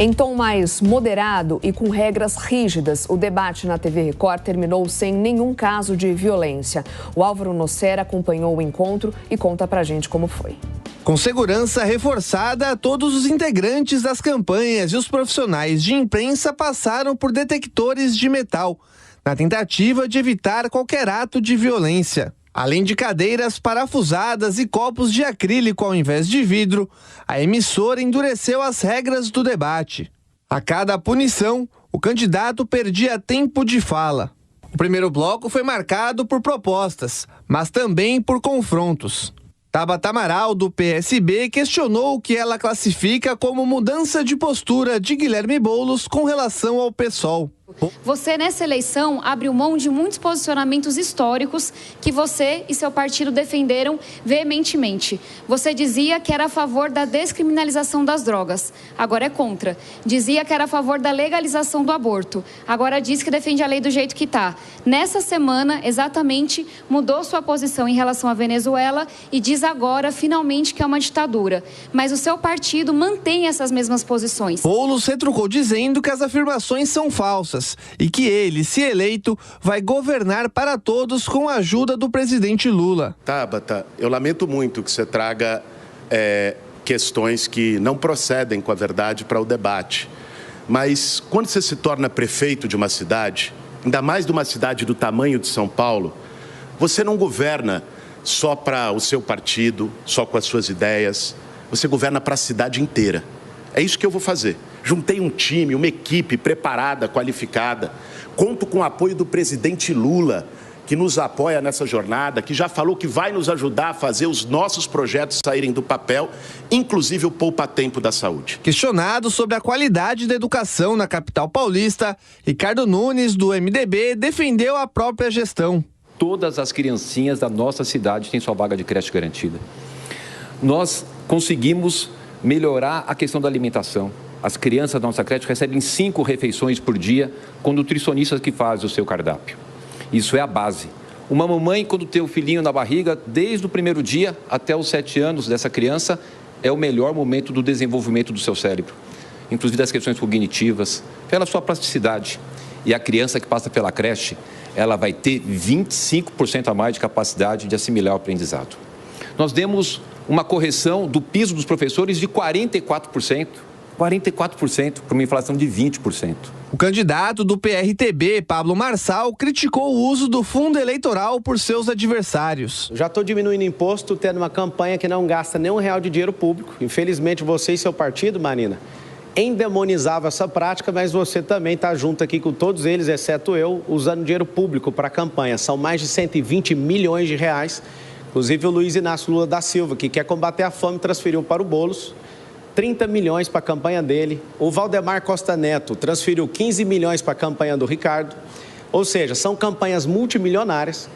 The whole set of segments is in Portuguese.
Em tom mais moderado e com regras rígidas, o debate na TV Record terminou sem nenhum caso de violência. O Álvaro Nocera acompanhou o encontro e conta pra gente como foi. Com segurança reforçada, todos os integrantes das campanhas e os profissionais de imprensa passaram por detectores de metal, na tentativa de evitar qualquer ato de violência. Além de cadeiras parafusadas e copos de acrílico ao invés de vidro, a emissora endureceu as regras do debate. A cada punição, o candidato perdia tempo de fala. O primeiro bloco foi marcado por propostas, mas também por confrontos. Tabata Amaral, do PSB, questionou o que ela classifica como mudança de postura de Guilherme Boulos com relação ao PSOL. Você, nessa eleição, abriu mão de muitos posicionamentos históricos que você e seu partido defenderam veementemente. Você dizia que era a favor da descriminalização das drogas, agora é contra. Dizia que era a favor da legalização do aborto, agora diz que defende a lei do jeito que está. Nessa semana, exatamente, mudou sua posição em relação à Venezuela e diz agora, finalmente, que é uma ditadura. Mas o seu partido mantém essas mesmas posições. Boulos retrucou dizendo que as afirmações são falsas e que ele, se eleito, vai governar para todos com a ajuda do presidente Lula. Tabata, eu lamento muito que você traga questões que não procedem com a verdade para o debate. Mas quando você se torna prefeito de uma cidade, ainda mais de uma cidade do tamanho de São Paulo, você não governa só para o seu partido, só com as suas ideias, você governa para a cidade inteira. É isso que eu vou fazer. Juntei um time, uma equipe preparada, qualificada. Conto com o apoio do presidente Lula, que nos apoia nessa jornada, que já falou que vai nos ajudar a fazer os nossos projetos saírem do papel, inclusive o poupa-tempo da saúde. Questionado sobre a qualidade da educação na capital paulista, Ricardo Nunes, do MDB, defendeu a própria gestão. Todas as criancinhas da nossa cidade têm sua vaga de creche garantida. Nós conseguimos melhorar a questão da alimentação. As crianças da nossa creche recebem 5 refeições por dia com nutricionistas que fazem o seu cardápio. Isso é a base. Uma mamãe, quando tem o filhinho na barriga, desde o primeiro dia até os 7 anos dessa criança, é o melhor momento do desenvolvimento do seu cérebro. Inclusive das questões cognitivas, pela sua plasticidade. E a criança que passa pela creche, ela vai ter 25% a mais de capacidade de assimilar o aprendizado. Nós demos uma correção do piso dos professores de 44%. 44% para uma inflação de 20%. O candidato do PRTB, Pablo Marçal, criticou o uso do fundo eleitoral por seus adversários. Já estou diminuindo imposto, tendo uma campanha que não gasta nem R$1 de dinheiro público. Infelizmente, você e seu partido, Marina, endemonizavam essa prática, mas você também está junto aqui com todos eles, exceto eu, usando dinheiro público para a campanha. São mais de 120 milhões de reais. Inclusive o Luiz Inácio Lula da Silva, que quer combater a fome, transferiu para o Boulos 30 milhões para a campanha dele. O Valdemar Costa Neto transferiu 15 milhões para a campanha do Ricardo. Ou seja, são campanhas multimilionárias.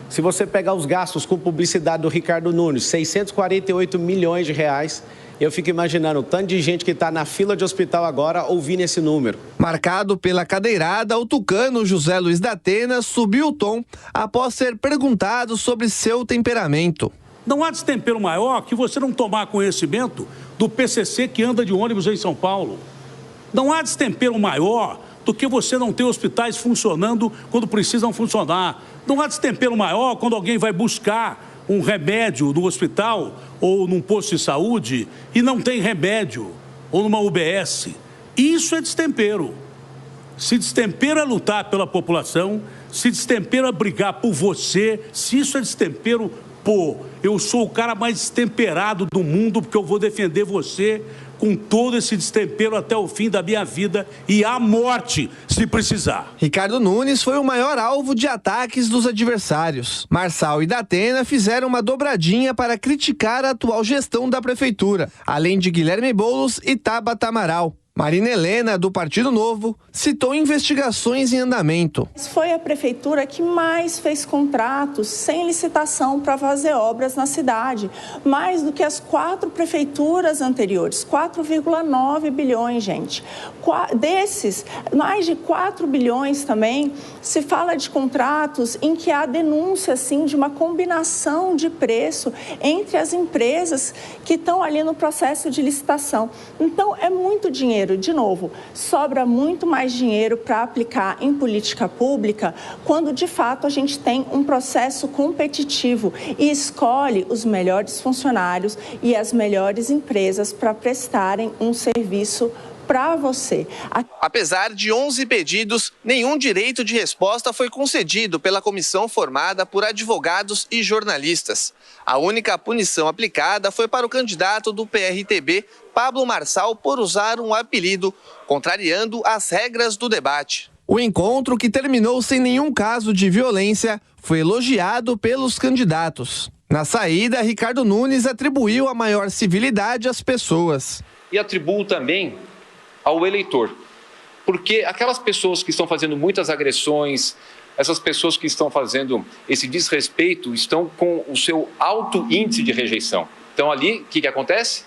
Se você pegar os gastos com publicidade do Ricardo Nunes, 648 milhões de reais, eu fico imaginando o tanto de gente que está na fila de hospital agora ouvindo esse número. Marcado pela cadeirada, o tucano José Luiz da Atena subiu o tom após ser perguntado sobre seu temperamento. Não há destempero maior que você não tomar conhecimento do PCC que anda de ônibus em São Paulo. Não há destempero maior do que você não ter hospitais funcionando quando precisam funcionar. Não há destempero maior quando alguém vai buscar um remédio no hospital ou num posto de saúde e não tem remédio, ou numa UBS. Isso é destempero. Se destempero é lutar pela população, se destempero é brigar por você, se isso é destempero, pô, eu sou o cara mais destemperado do mundo porque eu vou defender você com todo esse destempero até o fim da minha vida e à morte, se precisar. Ricardo Nunes foi o maior alvo de ataques dos adversários. Marçal e da Atena fizeram uma dobradinha para criticar a atual gestão da prefeitura, além de Guilherme Boulos e Tabata Amaral. Marina Helena, do Partido Novo, citou investigações em andamento. Foi a prefeitura que mais fez contratos sem licitação para fazer obras na cidade. Mais do que as 4 prefeituras anteriores. 4,9 bilhões, gente. Desses, mais de 4 bilhões também, se fala de contratos em que há denúncia, sim, de uma combinação de preço entre as empresas que estão ali no processo de licitação. Então, é muito dinheiro, dinheiro, de novo, sobra muito mais dinheiro para aplicar em política pública quando, de fato, a gente tem um processo competitivo e escolhe os melhores funcionários e as melhores empresas para prestarem um serviço para você. Apesar de 11 pedidos, nenhum direito de resposta foi concedido pela comissão formada por advogados e jornalistas. A única punição aplicada foi para o candidato do PRTB, Pablo Marçal, por usar um apelido, contrariando as regras do debate. O encontro, que terminou sem nenhum caso de violência, foi elogiado pelos candidatos. Na saída, Ricardo Nunes atribuiu a maior civilidade às pessoas. E atribuo também ao eleitor, porque aquelas pessoas que estão fazendo muitas agressões, essas pessoas que estão fazendo esse desrespeito, estão com o seu alto índice de rejeição. Então ali, o que acontece?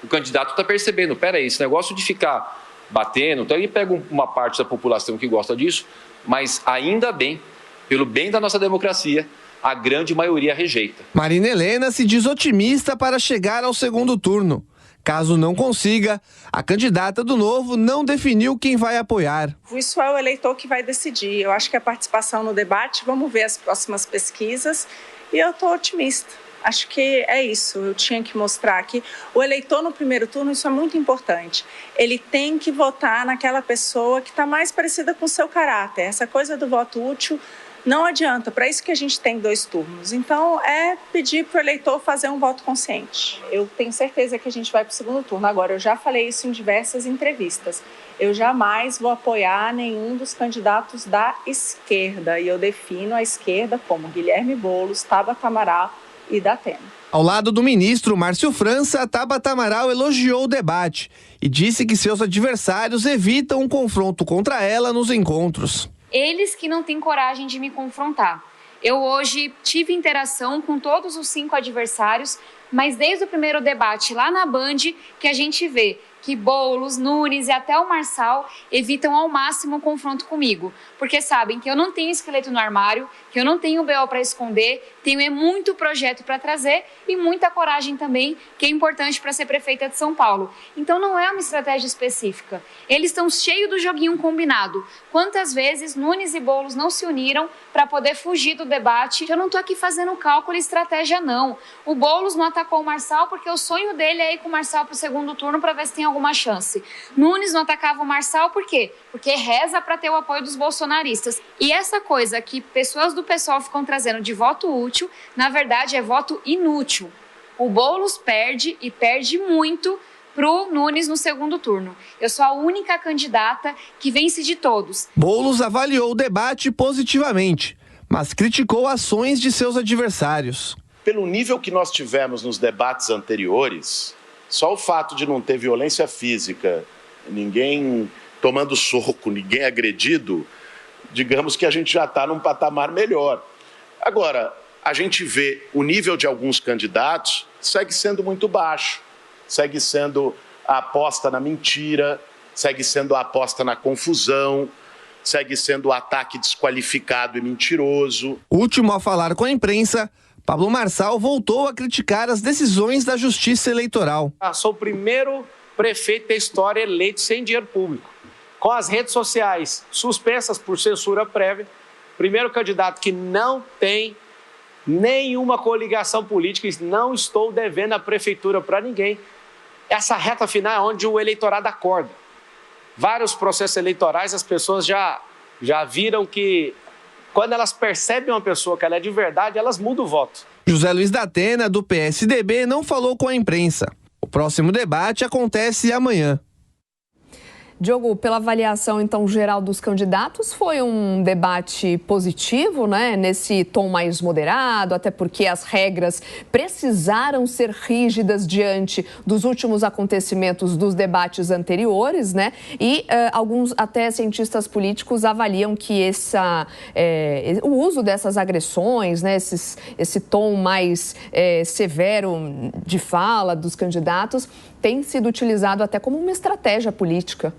O candidato está percebendo, peraí, esse negócio de ficar batendo, então ele pega uma parte da população que gosta disso, mas ainda bem, pelo bem da nossa democracia, a grande maioria rejeita. Marina Helena se diz otimista para chegar ao segundo turno. Caso não consiga, a candidata do Novo não definiu quem vai apoiar. Isso é o eleitor que vai decidir. Eu acho que a participação no debate, vamos ver as próximas pesquisas, e eu estou otimista. Acho que é isso, eu tinha que mostrar que o eleitor no primeiro turno, isso é muito importante. Ele tem que votar naquela pessoa que está mais parecida com o seu caráter. Essa coisa do voto útil não adianta, para isso que a gente tem 2 turnos. Então, é pedir para o eleitor fazer um voto consciente. Eu tenho certeza que a gente vai para o segundo turno. Agora, eu já falei isso em diversas entrevistas. Eu jamais vou apoiar nenhum dos candidatos da esquerda. E eu defino a esquerda como Guilherme Boulos, Tabata Amaral e Datena. Ao lado do ministro Márcio França, Tabata Amaral elogiou o debate e disse que seus adversários evitam um confronto contra ela nos encontros. Eles que não têm coragem de me confrontar. Eu hoje tive interação com todos os 5 adversários, mas desde o primeiro debate lá na Band que a gente vê que Boulos, Nunes e até o Marçal evitam ao máximo o confronto comigo, porque sabem que eu não tenho esqueleto no armário, que eu não tenho BO para esconder, tenho muito projeto para trazer e muita coragem também, que é importante para ser prefeita de São Paulo. Então não é uma estratégia específica. Eles estão cheios do joguinho combinado. Quantas vezes Nunes e Boulos não se uniram para poder fugir do debate? Eu não estou aqui fazendo cálculo e estratégia, não. O Boulos não atacou o Marçal porque o sonho dele é ir com o Marçal para o segundo turno para ver se tem alguma chance. Nunes não atacava o Marçal por quê? Porque reza para ter o apoio dos bolsonaristas. E essa coisa que pessoas do PSOL ficam trazendo de voto útil, na verdade é voto inútil. O Boulos perde e perde muito pro Nunes no segundo turno. Eu sou a única candidata que vence de todos. Boulos avaliou o debate positivamente, mas criticou ações de seus adversários. Pelo nível que nós tivemos nos debates anteriores, só o fato de não ter violência física, ninguém tomando soco, ninguém agredido, digamos que a gente já está num patamar melhor. Agora, a gente vê o nível de alguns candidatos segue sendo muito baixo, segue sendo a aposta na mentira, segue sendo a aposta na confusão, segue sendo o ataque desqualificado e mentiroso. Último a falar com a imprensa, Pablo Marçal voltou a criticar as decisões da Justiça Eleitoral. Sou o primeiro prefeito da história eleito sem dinheiro público, com as redes sociais suspensas por censura prévia, primeiro candidato que não tem nenhuma coligação política, e não estou devendo a prefeitura para ninguém. Essa reta final é onde o eleitorado acorda. Vários processos eleitorais, as pessoas já viram que quando elas percebem uma pessoa que ela é de verdade, elas mudam o voto. José Luiz Datena, do PSDB, não falou com a imprensa. O próximo debate acontece amanhã. Diogo, pela avaliação, então, geral dos candidatos, foi um debate positivo, né? Nesse tom mais moderado, até porque as regras precisaram ser rígidas diante dos últimos acontecimentos dos debates anteriores, né? E alguns, até cientistas políticos, avaliam que o uso dessas agressões, né? Esse tom mais severo de fala dos candidatos tem sido utilizado até como uma estratégia política.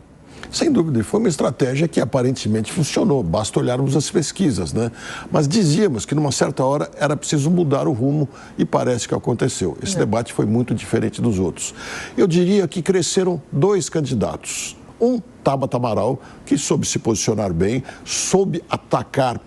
Sem dúvida, foi uma estratégia que aparentemente funcionou, basta olharmos as pesquisas, né? Mas dizíamos que numa certa hora era preciso mudar o rumo e parece que aconteceu. Esse debate foi muito diferente dos outros. Eu diria que cresceram 2 candidatos, um Tabata Amaral que soube se posicionar bem, soube atacar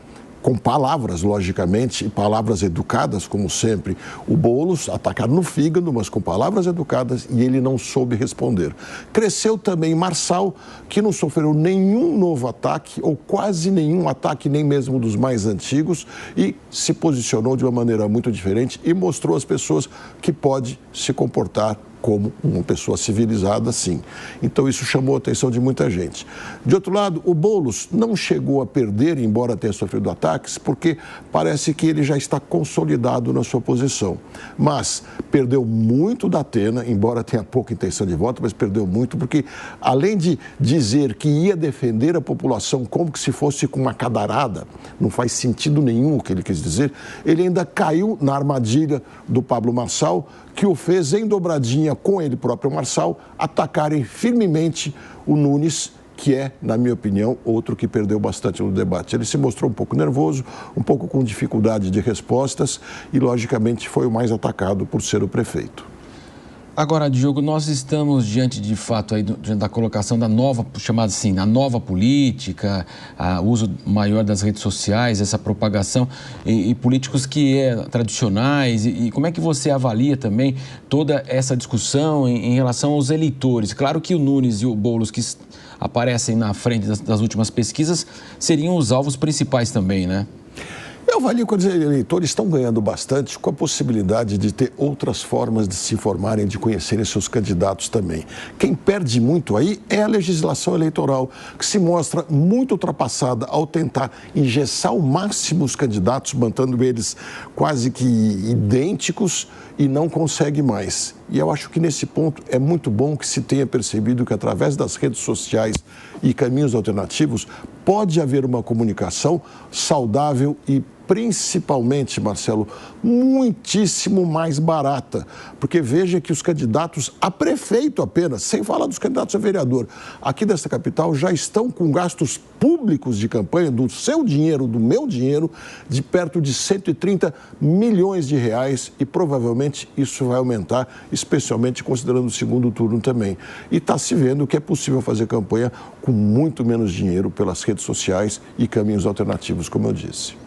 com palavras, logicamente, e palavras educadas, como sempre. O Boulos atacar no fígado, mas com palavras educadas, e ele não soube responder. Cresceu também Marçal, que não sofreu nenhum novo ataque, ou quase nenhum ataque, nem mesmo dos mais antigos, e se posicionou de uma maneira muito diferente e mostrou às pessoas que pode se comportar como uma pessoa civilizada, sim. Então, isso chamou a atenção de muita gente. De outro lado, o Boulos não chegou a perder, embora tenha sofrido ataques, porque parece que ele já está consolidado na sua posição. Mas perdeu muito da Atena, embora tenha pouca intenção de voto, mas perdeu muito, porque além de dizer que ia defender a população como que se fosse com uma cadarada, não faz sentido nenhum o que ele quis dizer, ele ainda caiu na armadilha do Pablo Marçal, que o fez em dobradinha com ele próprio, Marçal, atacarem firmemente o Nunes, que é, na minha opinião, outro que perdeu bastante no debate. Ele se mostrou um pouco nervoso, um pouco com dificuldade de respostas e, logicamente, foi o mais atacado por ser o prefeito. Agora, Diogo, nós estamos diante de fato aí diante da colocação da nova, chamada assim, a nova política, o uso maior das redes sociais, essa propagação e políticos que tradicionais. E como é que você avalia também toda essa discussão em relação aos eleitores? Claro que o Nunes e o Boulos, que aparecem na frente das últimas pesquisas, seriam os alvos principais também, né? Eu avalio que os eleitores estão ganhando bastante com a possibilidade de ter outras formas de se informarem, de conhecerem seus candidatos também. Quem perde muito aí é a legislação eleitoral, que se mostra muito ultrapassada ao tentar engessar ao máximo os candidatos, mantendo eles quase que idênticos e não consegue mais. E eu acho que nesse ponto é muito bom que se tenha percebido que através das redes sociais e caminhos alternativos pode haver uma comunicação saudável e principalmente, Marcelo, muitíssimo mais barata. Porque veja que os candidatos a prefeito apenas, sem falar dos candidatos a vereador, aqui desta capital já estão com gastos públicos de campanha, do seu dinheiro, do meu dinheiro, de perto de 130 milhões de reais e provavelmente isso vai aumentar, especialmente considerando o segundo turno também. E está se vendo que é possível fazer campanha com muito menos dinheiro pelas redes sociais e caminhos alternativos, como eu disse.